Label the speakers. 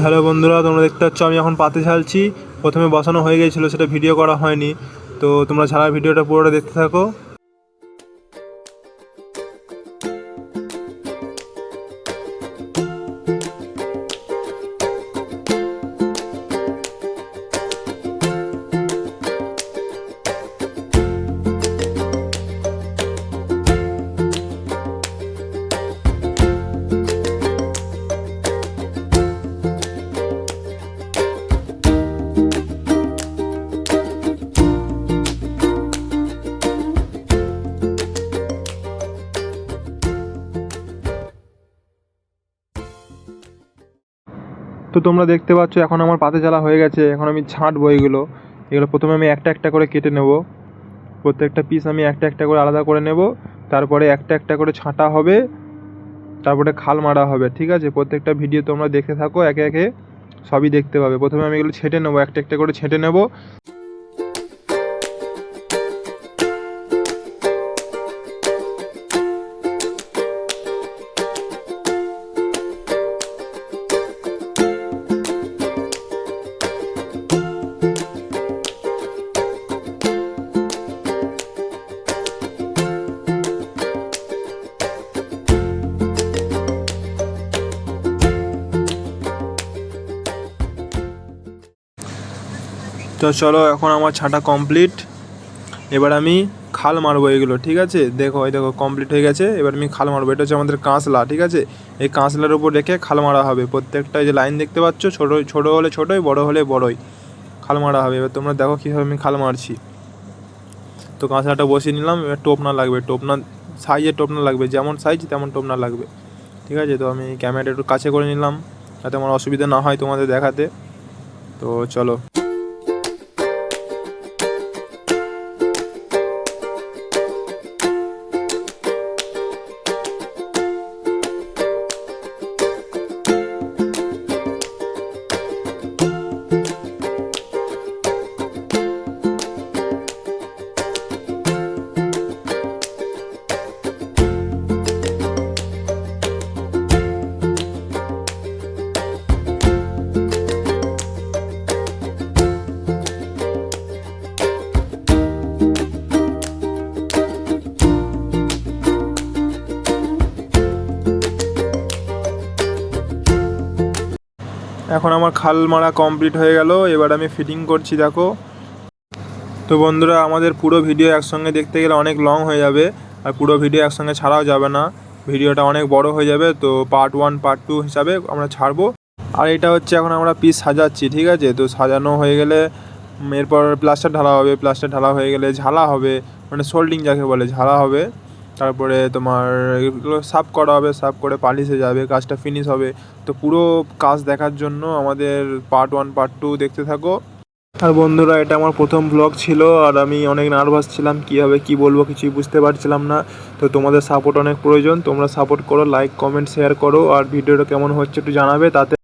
Speaker 1: Hello বন্ধুরা, তোমরা দেখতে পাচ্ছ আমি এখন পাতে ঝালছি। প্রথমে বসানো হয়ে গিয়েছিলো, সেটা ভিডিও করা হয়নি। তো তোমরা ঝালার ভিডিওটা পুরোটা দেখতে থাকো। তো তোমরা দেখতে পাচ্ছ এখন আমার পাতে জ্বালা হয়ে গেছে। এখন আমি ছাঁটবো এগুলো। প্রথমে আমি একটা একটা করে কেটে নেব। প্রত্যেকটা পিস আমি একটা একটা করে আলাদা করে নেব। তারপরে একটা একটা করে ছাঁটা হবে, তারপরে খাল মারা হবে। ঠিক আছে, প্রত্যেকটা ভিডিও তোমরা দেখতে থাকো, একে একে সবই দেখতে পাবে। প্রথমে আমি এগুলো ছেঁটে নেবো, একটা একটা করে ছেঁটে নেব। তো চলো, এখন আমার ছাঁটা কমপ্লিট। এবার আমি খাল মারবো এগুলো। ঠিক আছে, দেখো এই দেখো কমপ্লিট হয়ে গেছে। এবার আমি খাল মারবো। এটা হচ্ছে আমাদের কাঁচলা। ঠিক আছে, এই কাঁচলার উপর রেখে খাল মারা হবে। প্রত্যেকটা যে লাইন দেখতে পাচ্ছ, ছোটো হলে ছোটোই, বড় হলে বড়ই খাল মারা হবে। এবার তোমরা দেখো কীভাবে আমি খাল মারছি। তো কাঁচলাটা বসিয়ে নিলাম। এবার টোপনা লাগবে, টোপনা সাইজের টোপনা লাগবে, যেমন সাইজ তেমন টোপনা লাগবে। ঠিক আছে, তো আমি ক্যামেরাটা একটু কাছে করে নিলাম যাতে আমার অসুবিধা না হয় তোমাদের দেখাতে। তো চলো। এখন আমার খাল মারা কমপ্লিট হয়ে গেল। এবার আমি ফিটিং করছি, দেখো। তো বন্ধুরা, আমাদের পুরো ভিডিও একসঙ্গে দেখতে গেলে অনেক লং হয়ে যাবে, আর পুরো ভিডিও একসঙ্গে ছাড়াও যাবে না। ভিডিওটা অনেক বড় হয়ে যাবে। তো পার্ট 1 পার্ট 2 হিসাবে আমরা ছাড়বো। আর এটা হচ্ছে এখন আমরা পিস সাজাচ্ছি। ঠিক আছে, তো সাজানো হয়ে গেলে এরপর প্লাস্টার ঢালা হবে। প্লাস্টার ঢালা হয়ে গেলে ঝালা হবে, মানে সোল্ডিং যাকে বলে, ঝালা হবে। তারপরে তোমার এগুলো সাফ করা হবে, সাফ করে পালিশে যাবে, কাজটা ফিনিশ হবে। তো পুরো কাজ দেখার জন্য আমাদের পার্ট 1 পার্ট 2 দেখতে থাকো। আর বন্ধুরা, এটা আমার প্রথম ব্লগ ছিল, আর আমি অনেক নার্ভাস ছিলাম, কীভাবে কী বলবো কিছুই বুঝতে পারছিলাম না। তো তোমাদের সাপোর্ট অনেক প্রয়োজন। তোমরা সাপোর্ট করো, লাইক কমেন্ট শেয়ার করো, আর ভিডিওটা কেমন হচ্ছে একটু জানাবে, তাতে